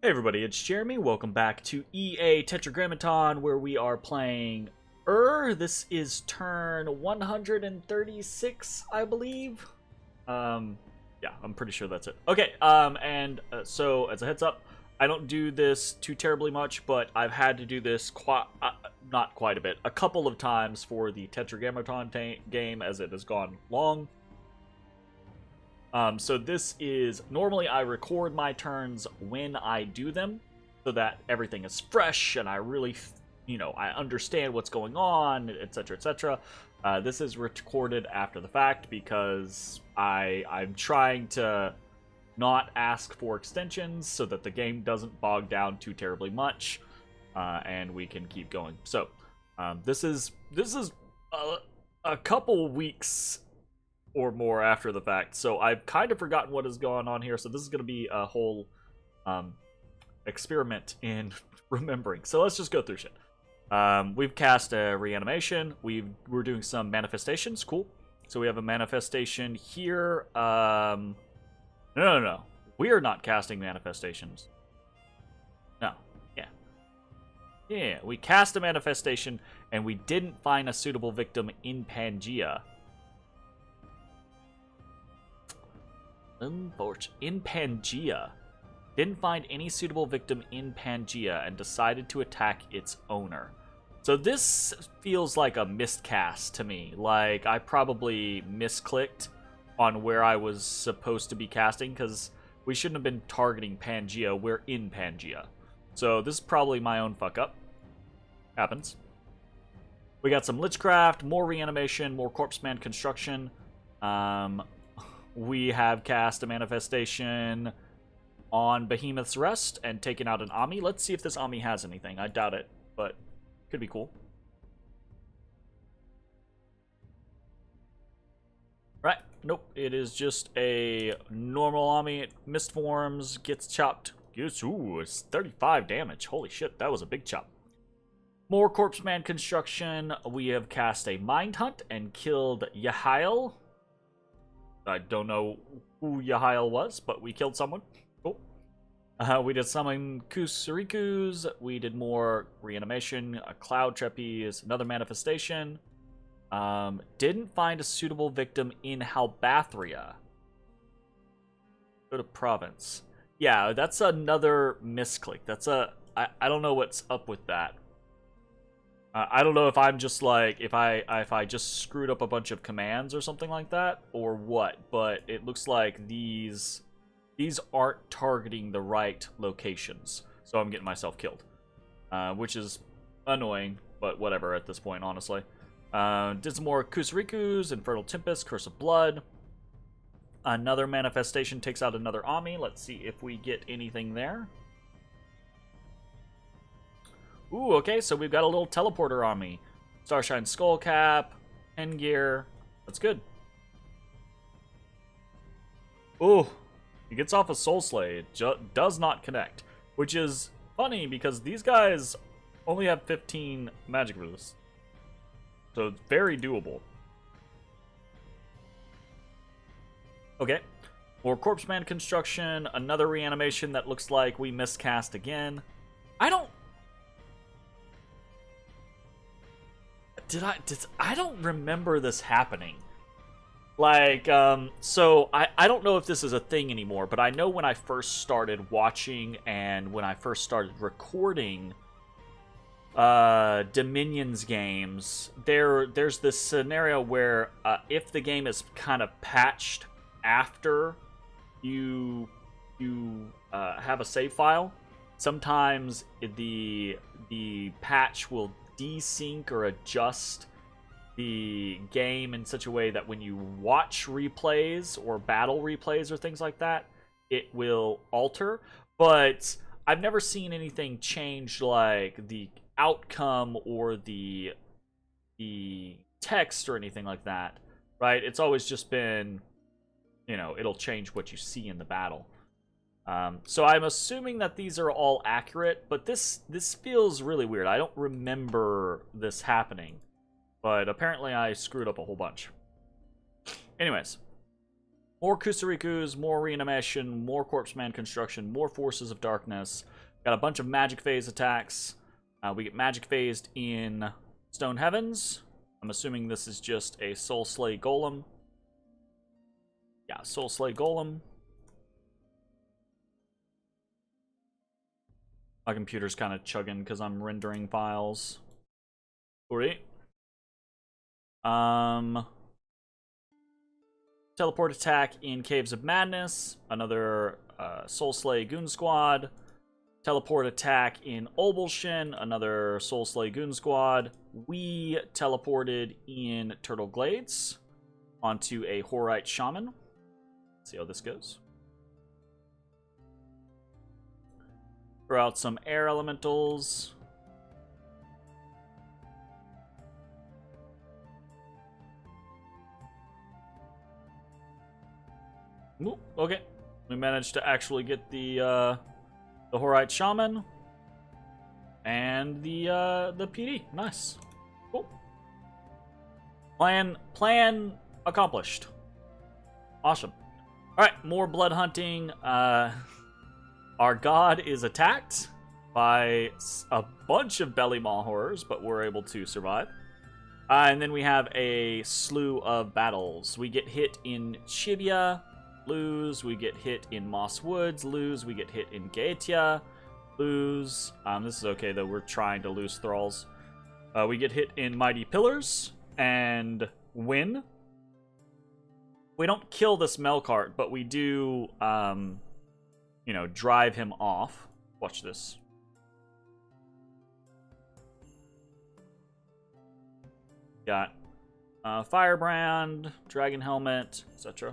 Hey everybody, it's Jeremy. Welcome back to EA Tetragrammaton, where we are playing This is turn 136, I believe. Yeah, I'm pretty sure that's it. Okay, so as a heads up, I don't do this too terribly much, but I've had to do this not quite a bit, a couple of times for the Tetragrammaton game as it has gone long. So this is, normally I record my turns when I do them, so that everything is fresh and I really, I understand what's going on, etc., etc. This is recorded after the fact because I'm trying to not ask for extensions so that the game doesn't bog down too terribly much, and we can keep going. So this is a couple weeks or more after the fact, so I've kind of forgotten what is going on here, so this is going to be a whole experiment in remembering. So let's just go through shit. We've cast a reanimation. We're doing some manifestations. Cool. So we have a manifestation here. No. We are not casting manifestations. No. Yeah, we cast a manifestation, and we didn't find a suitable victim in Pangea. Unfortunate. In Pangea. Didn't find any suitable victim in Pangea and decided to attack its owner. So this feels like a miscast to me. Like, I probably misclicked on where I was supposed to be casting, because we shouldn't have been targeting Pangea. We're in Pangea. So this is probably my own fuck up. Happens. We got some Lichcraft, more reanimation, more corpse man construction. We have cast a manifestation on Behemoth's Rest and taken out an Ami. Let's see if this Ami has anything. I doubt it, but could be cool. Right. Nope. It is just a normal Ami. It misforms, gets chopped. Ooh, it's 35 damage. Holy shit, that was a big chop. More Corpse Man construction. We have cast a Mind Hunt and killed Yahail. I don't know who Yahail was, but we killed someone. Cool. We did summon Kusurikus. We did more reanimation, a Cloud Trapeze, another manifestation. Didn't find a suitable victim in Halbathria. Go to province. Yeah, that's another misclick. That's I don't know what's up with that. I don't know if I'm just like, if I just screwed up a bunch of commands or something like that, or what, but it looks like these aren't targeting the right locations, so I'm getting myself killed, which is annoying, but whatever at this point, honestly. Did some more Kusurikus, Infernal Tempest, Curse of Blood. Another manifestation takes out another Ami. Let's see if we get anything there. Ooh, okay, so we've got a little teleporter on me. Starshine Skullcap, Hengear. That's good. Ooh, he gets off a Soul Slay. It does not connect, which is funny because these guys only have 15 magic resist. So it's very doable. Okay, more Corpse Man construction, another reanimation that looks like we miscast again. I don't remember this happening. Like, so I don't know if this is a thing anymore, but I know when I first started watching and when I first started recording Dominion's games, there's this scenario where if the game is kind of patched after you have a save file, sometimes the patch will desync or adjust the game in such a way that when you watch replays or battle replays or things like that, it will alter. But I've never seen anything change, like the outcome or the text or anything like that, right? It's always just been, it'll change what you see in the battle. So I'm assuming that these are all accurate, but this feels really weird. I don't remember this happening, but apparently I screwed up a whole bunch. Anyways, More Kusarikus, more reanimation, more Corpseman construction, more Forces of Darkness. Got a bunch of Magic Phase attacks. We get Magic Phased in Stone Heavens. I'm assuming this is just a Soul Slay Golem. Yeah, Soul Slay Golem. My computer's kind of chugging because I'm rendering files. Alright. Teleport attack in Caves of Madness. Another Soul Slay Goon Squad. Teleport attack in Obulshin. Another Soul Slay Goon Squad. We teleported in Turtle Glades onto a Horite Shaman. Let's see how this goes. Throw out some air elementals. Ooh, okay. We managed to actually get the Horite Shaman and the PD. Nice. Cool. Plan accomplished. Awesome. All right, more blood hunting. Our god is attacked by a bunch of belly maw horrors, but we're able to survive. And then we have a slew of battles. We get hit in Chibia, lose. We get hit in Moss Woods, lose. We get hit in Gaetia, lose. This is okay, though. We're trying to lose thralls. We get hit in Mighty Pillars and win. We don't kill this Melkart, but we do, you know, drive him off. Watch this. Got Firebrand, Dragon Helmet, etc.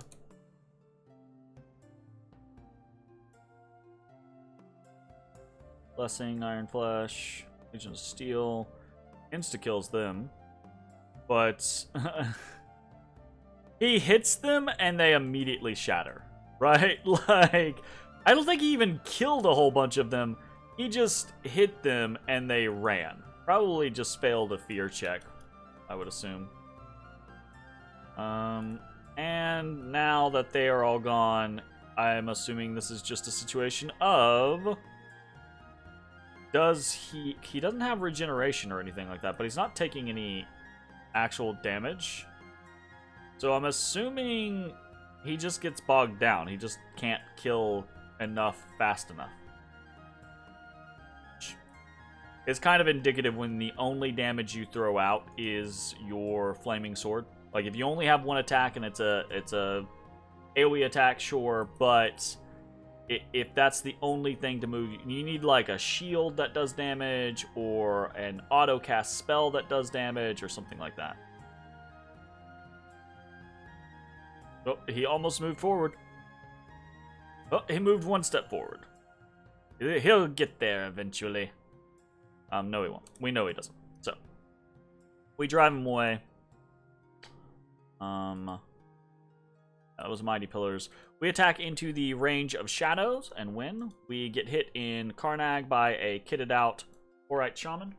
Blessing, Iron Flesh, Legion of Steel. Insta-kills them. But he hits them and they immediately shatter. Right? Like, I don't think he even killed a whole bunch of them. He just hit them and they ran. Probably just failed a fear check, I would assume. And now that they are all gone, I'm assuming this is just a situation of... He doesn't have regeneration or anything like that, but he's not taking any actual damage. So I'm assuming he just gets bogged down. He just can't kill enough fast enough. It's kind of indicative when the only damage you throw out is your flaming sword. Like if you only have one attack and it's a AoE attack, sure, but if that's the only thing to move, you need like a shield that does damage or an auto cast spell that does damage or something like that. Oh, he almost moved forward. Oh, he moved one step forward. He'll get there eventually. No he won't. We know he doesn't. So, we drive him away. That was Mighty Pillars. We attack into the range of shadows and win. We get hit in Karnag by a kitted out Horite Shaman.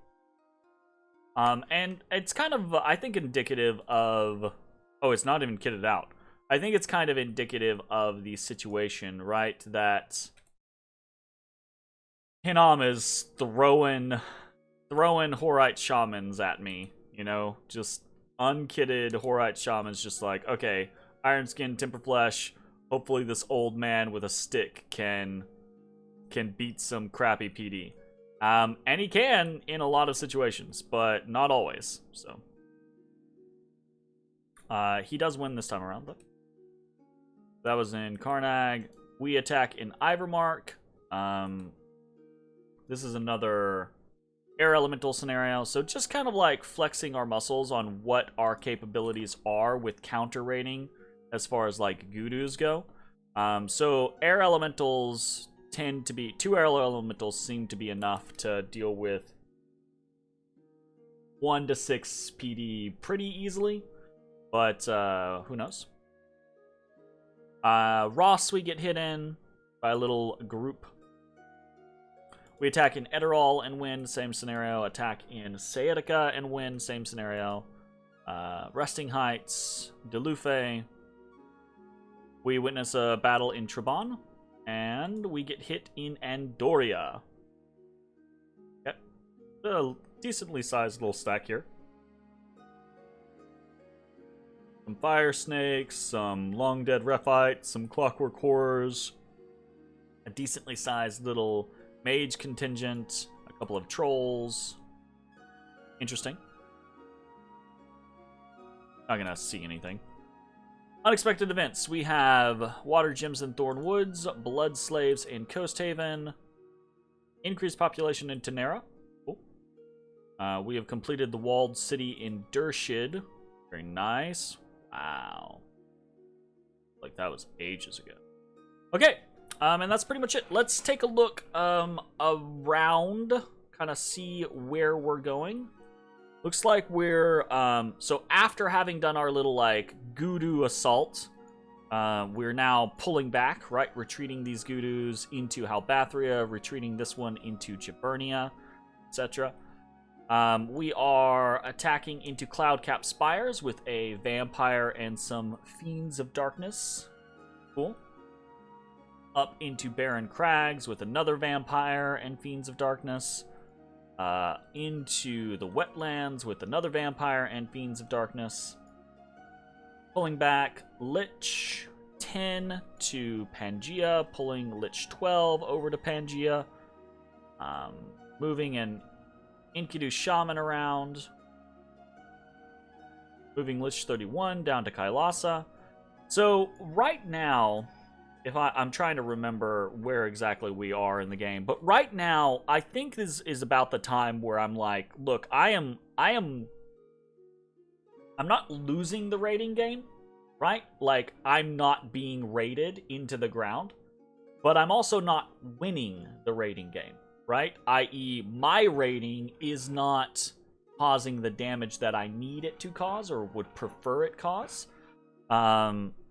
And it's kind of, I think, indicative of... Oh, it's not even kitted out. I think it's kind of indicative of the situation, right? That Hinam is throwing Horite Shamans at me, you know? Just unkitted Horite Shamans, just like, okay, Iron Skin, Temper Flesh, hopefully this old man with a stick can beat some crappy PD. And he can in a lot of situations, but not always, so. He does win this time around, though. That was in Karnag. We attack in Ivermark. This is another air elemental scenario, so just kind of like flexing our muscles on what our capabilities are with counter rating as far as like Gudus go. So air elementals tend to be, 2 air elementals seem to be enough to deal with 1 to 6 PD pretty easily, but who knows? Ross we get hit in by a little group. We attack in Eterol and win, same scenario. Attack in Saetica and win, same scenario. Resting Heights, Delufe. We witness a battle in Traban, and we get hit in Andoria. Yep. A decently sized little stack here. Some fire snakes, some long dead rephites, some clockwork horrors, a decently sized little mage contingent, a couple of trolls. Interesting. Not gonna see anything. Unexpected events. We have Water Gems in Thorn Woods, Blood Slaves in Coast Haven, increased population in Tenera. Cool. We have completed the walled city in Dershid. Very nice. Wow. Like that was ages ago. Okay, and that's pretty much it. Let's take a look around, kind of see where we're going. Looks like we're, so after having done our little, like, Gudu assault, we're now pulling back, right? Retreating these Gudus into Halbathria, retreating this one into Givernia, etc. We are attacking into Cloudcap Spires with a Vampire and some Fiends of Darkness. Cool. Up into Barren Crags with another Vampire and Fiends of Darkness. Into the Wetlands with another Vampire and Fiends of Darkness. Pulling back Lich 10 to Pangea, pulling Lich 12 over to Pangea. Moving an Enkidu Shaman around. Moving Lich 31 down to Kailasa. So, right now, if I'm trying to remember where exactly we are in the game, but right now, I think this is about the time where I'm like, look, I'm not losing the raiding game, right? Like, I'm not being raided into the ground, but I'm also not winning the raiding game, right? I.e., my raiding is not causing the damage that I need it to cause or would prefer it cause.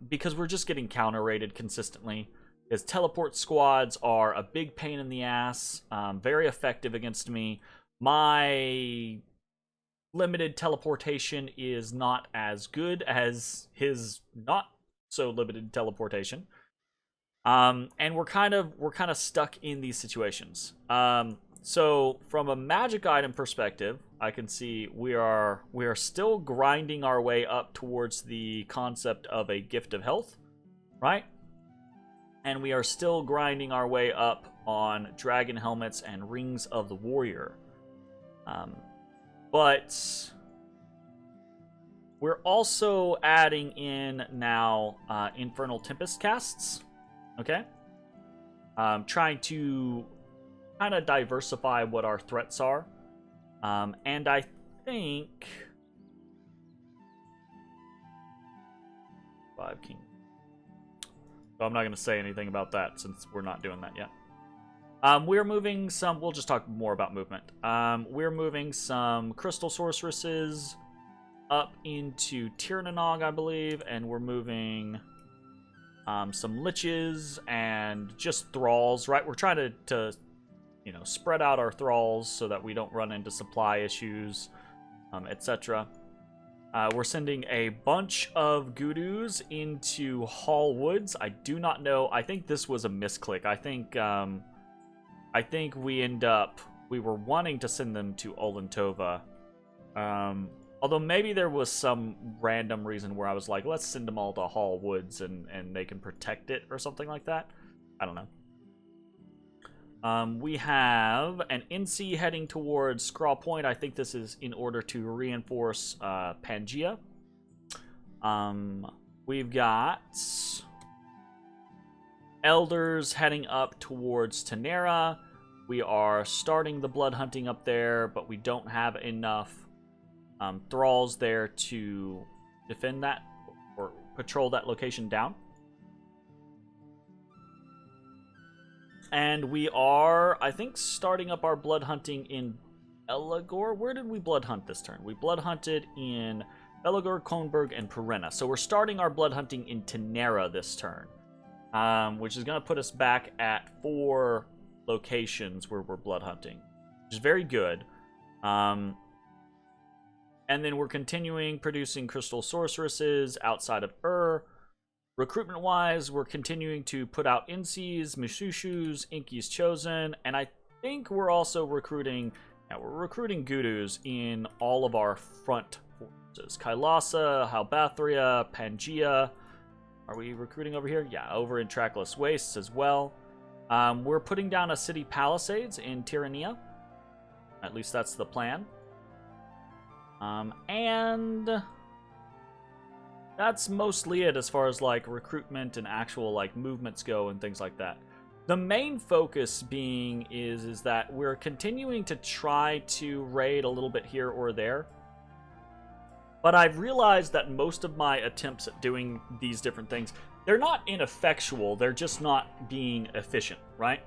Because we're just getting counter-raided consistently. His teleport squads are a big pain in the ass, very effective against me. My limited teleportation is not as good as his not so limited teleportation. And we're kind of stuck in these situations. So from a magic item perspective, I can see we are still grinding our way up towards the concept of a gift of health, right? And we are still grinding our way up on dragon helmets and rings of the warrior. But we're also adding in now Infernal Tempest casts, okay? Trying to kind of diversify what our threats are. And I think 5 King. So I'm not going to say anything about that since we're not doing that yet. We're moving some, we'll just talk more about movement. We're moving some Crystal Sorceresses up into Tirnanog, I believe, and we're moving some Liches and just Thralls, right? We're trying to you know, spread out our Thralls so that we don't run into supply issues, etc. We're sending a bunch of Gudus into Hall Woods. I do not know. I think this was a misclick. I think we were wanting to send them to Olentova. Although maybe there was some random reason where I was like, let's send them all to Hall Woods and they can protect it or something like that. I don't know. We have an NC heading towards Scraw Point. I think this is in order to reinforce Pangea. We've got Elders heading up towards Tenera. We are starting the blood hunting up there, but we don't have enough Thralls there to defend that or patrol that location down. And we are, I think, starting up our blood hunting in Eligor. Where did we blood hunt this turn? We blood hunted in Eligor, Kronberg, and Perenna. So we're starting our blood hunting in Tenera this turn, which is going to put us back at 4 locations where we're blood hunting, which is very good. And then we're continuing producing Crystal Sorceresses outside of Recruitment-wise, we're continuing to put out NCs, Misushus, Inky's Chosen, and I think we're also recruiting... Yeah, we're recruiting Gurus in all of our front forces. Kailasa, Halbathria, Pangaea. Are we recruiting over here? Yeah, over in Trackless Wastes as well. We're putting down a city palisades in Tyrannia. At least that's the plan. And that's mostly it as far as like recruitment and actual like movements go and things like that. The main focus being is that we're continuing to try to raid a little bit here or there. But I've realized that most of my attempts at doing these different things, they're not ineffectual, they're just not being efficient, right?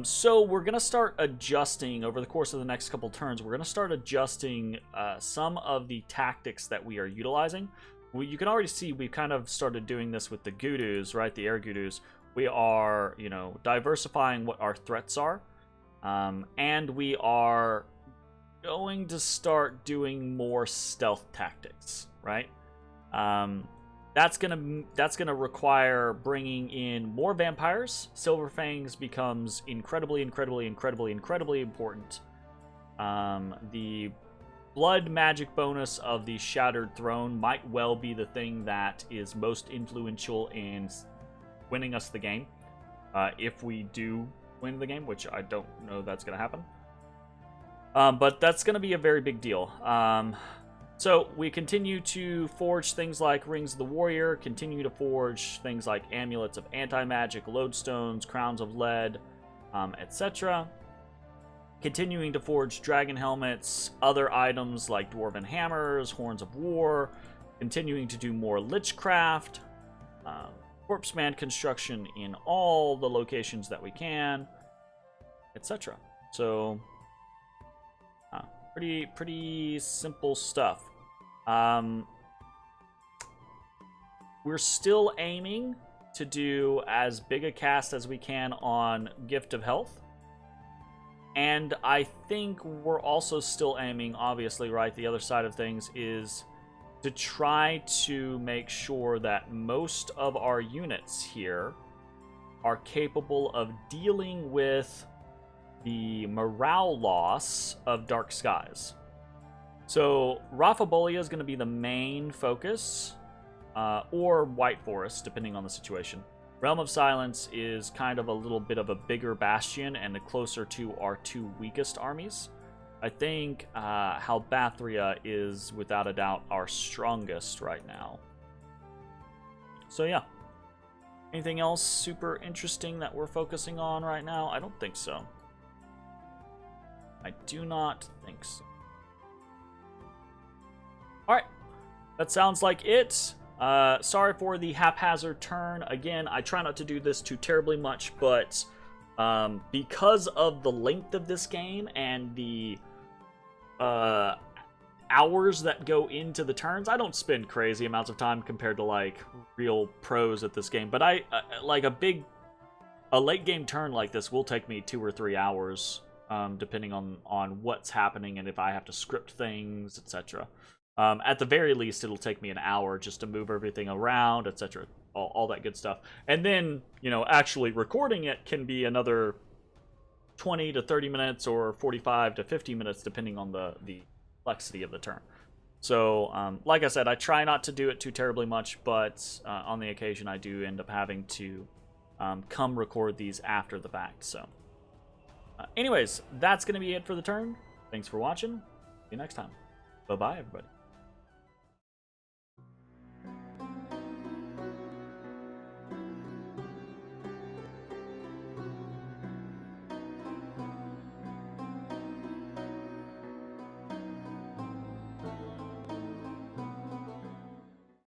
So we're going to start adjusting over the course of the next couple turns. We're going to start adjusting some of the tactics that we are utilizing. You can already see we've kind of started doing this with the Gurus, right? The air Gurus. We are, you know, diversifying what our threats are. And we are going to start doing more stealth tactics, right? That's gonna require bringing in more vampires. Silver Fangs becomes incredibly important. The blood magic bonus of the Shattered Throne might well be the thing that is most influential in winning us the game. If we do win the game, which I don't know that's gonna happen. But that's going to be a very big deal. So we continue to forge things like Rings of the Warrior, continue to forge things like Amulets of Anti-Magic, Lodestones, Crowns of Lead, etc. Continuing to forge Dragon Helmets, other items like Dwarven Hammers, Horns of War, continuing to do more Lichcraft, Corpseman construction in all the locations that we can, etc. So... Pretty simple stuff. We're still aiming to do as big a cast as we can on Gift of Health. And I think we're also still aiming, obviously, right, the other side of things is to try to make sure that most of our units here are capable of dealing with the morale loss of Dark Skies. So Raphabolia is going to be the main focus, or White Forest, depending on the situation. Realm of Silence is kind of a little bit of a bigger bastion and closer to our two weakest armies. I think Halbathria is, without a doubt, our strongest right now. So yeah. Anything else super interesting that we're focusing on right now? I don't think so. I do not think so. Alright, that sounds like it. Sorry for the haphazard turn. Again, I try not to do this too terribly much, but because of the length of this game and the hours that go into the turns, I don't spend crazy amounts of time compared to like real pros at this game. But I like a late game turn like this will take me 2 or 3 hours. Depending on what's happening and if I have to script things, etc. At the very least, it'll take me an hour just to move everything around, etc. All that good stuff. And then, you know, actually recording it can be another 20 to 30 minutes or 45 to 50 minutes, depending on the complexity of the turn. So, like I said, I try not to do it too terribly much, but on the occasion I do end up having to come record these after the fact, so... anyways, that's going to be it for the turn. Thanks for watching. See you next time. Bye-bye, everybody.